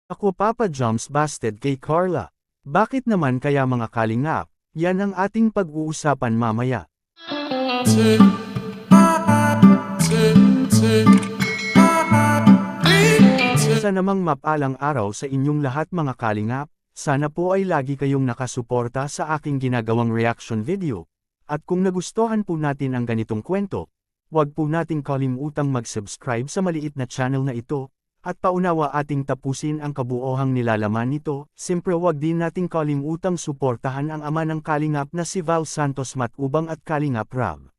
Ako Papa Joms busted kay Carla. Bakit naman kaya mga kalingap? Yan ang ating pag-uusapan mamaya. Isa namang mapalang araw sa inyong lahat mga kalingap, sana po ay lagi kayong nakasuporta sa aking ginagawang reaction video. At kung nagustuhan po natin ang ganitong kwento, huwag po nating kalimutang mag-subscribe sa maliit na channel na ito, at paunawa ating tapusin ang kabuohang nilalaman nito. Siyempre huwag din nating kalimutang suportahan ang ama ng kalingap na si Val Santos Matubang at Kalingap Rab.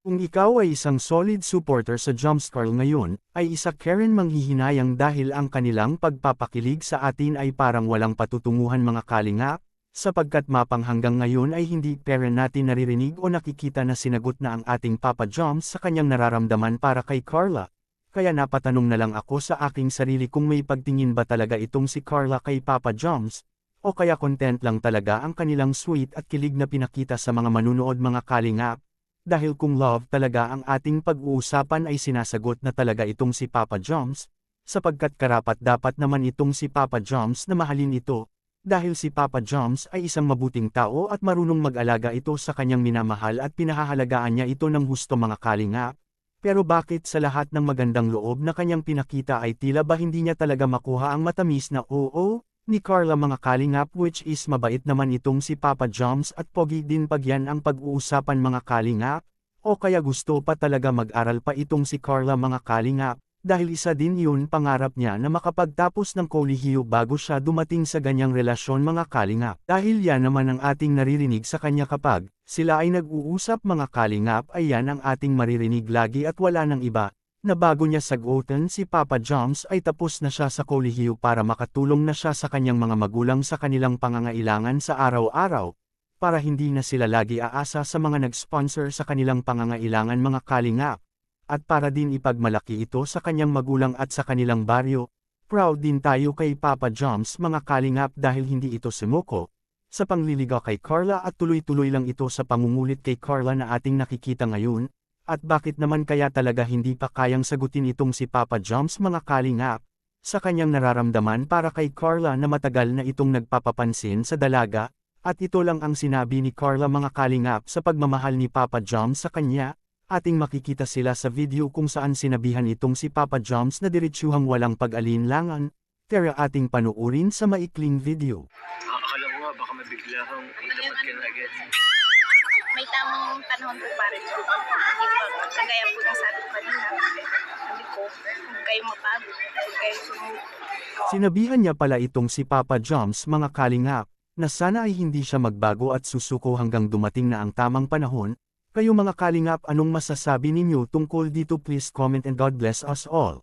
Kung ikaw ay isang solid supporter sa Jumpscarl ngayon, ay isa ka rin manghihinayang dahil ang kanilang pagpapakilig sa atin ay parang walang patutunguhan mga kalingap, sapagkat mapang hanggang ngayon ay hindi pa rin natin naririnig o nakikita na sinagot na ang ating Papa Joms sa kanyang nararamdaman para kay Carla. Kaya napatanong na lang ako sa aking sarili kung may pagtingin ba talaga itong si Carla kay Papa Joms, o kaya content lang talaga ang kanilang sweet at kilig na pinakita sa mga manunood mga kalingap. Dahil kung love talaga ang ating pag-uusapan ay sinasagot na talaga itong si Papa Joms, sapagkat karapat dapat naman itong si Papa Joms na mahalin ito, dahil si Papa Joms ay isang mabuting tao at marunong mag-alaga ito sa kanyang minamahal at pinahahalagaan niya ito ng husto mga kalingap. Pero bakit sa lahat ng magandang loob na kanyang pinakita ay tila ba hindi niya talaga makuha ang matamis na oo ni Carla mga kalingap, which is mabait naman itong si Papa Joms at pogi din pag yan ang pag-uusapan mga kalingap, o kaya gusto pa talaga mag-aral pa itong si Carla mga kalingap, dahil isa din yun pangarap niya na makapagtapos ng kolehiyo bago siya dumating sa ganyang relasyon mga kalingap. Dahil yan naman ang ating naririnig sa kanya kapag sila ay nag-uusap mga kalingap, ay yan ang ating maririnig lagi at wala nang iba, na bago niya sagutin si Papa Joms ay tapos na siya sa kolehiyo para makatulong na siya sa kanyang mga magulang sa kanilang pangangailangan sa araw-araw, para hindi na sila lagi aasa sa mga nag-sponsor sa kanilang pangangailangan mga kalingap, at para din ipagmalaki ito sa kanyang magulang at sa kanilang baryo. Proud din tayo kay Papa Joms mga kalingap dahil hindi ito sumuko sa pangliligaw kay Carla at tuloy-tuloy lang ito sa pangungulit kay Carla na ating nakikita ngayon. At bakit naman kaya talaga hindi pa kayang sagutin itong si Papa Joms mga kalingap, sa kanyang nararamdaman para kay Carla na matagal na itong nagpapapansin sa dalaga, at ito lang ang sinabi ni Carla mga kalingap sa pagmamahal ni Papa Joms sa kanya. Ating makikita sila sa video kung saan sinabihan itong si Papa Joms na diretsuhang walang pag-alinlangan, tara ating panuurin sa maikling video. Akala ko nga baka mabigla kang magdapat ka na agad. May tamang panahon po para rin. Hindi pa, kagaya po ng sabi ko kanina. Sabi ko, huwag kayo mapagod, huwag kayo sumuko. Sinabihan niya pala itong si Papa Joms mga kalingap, na sana ay hindi siya magbago at susuko hanggang dumating na ang tamang panahon. Kayo mga kalingap, anong masasabi ninyo tungkol dito? Please comment and God bless us all.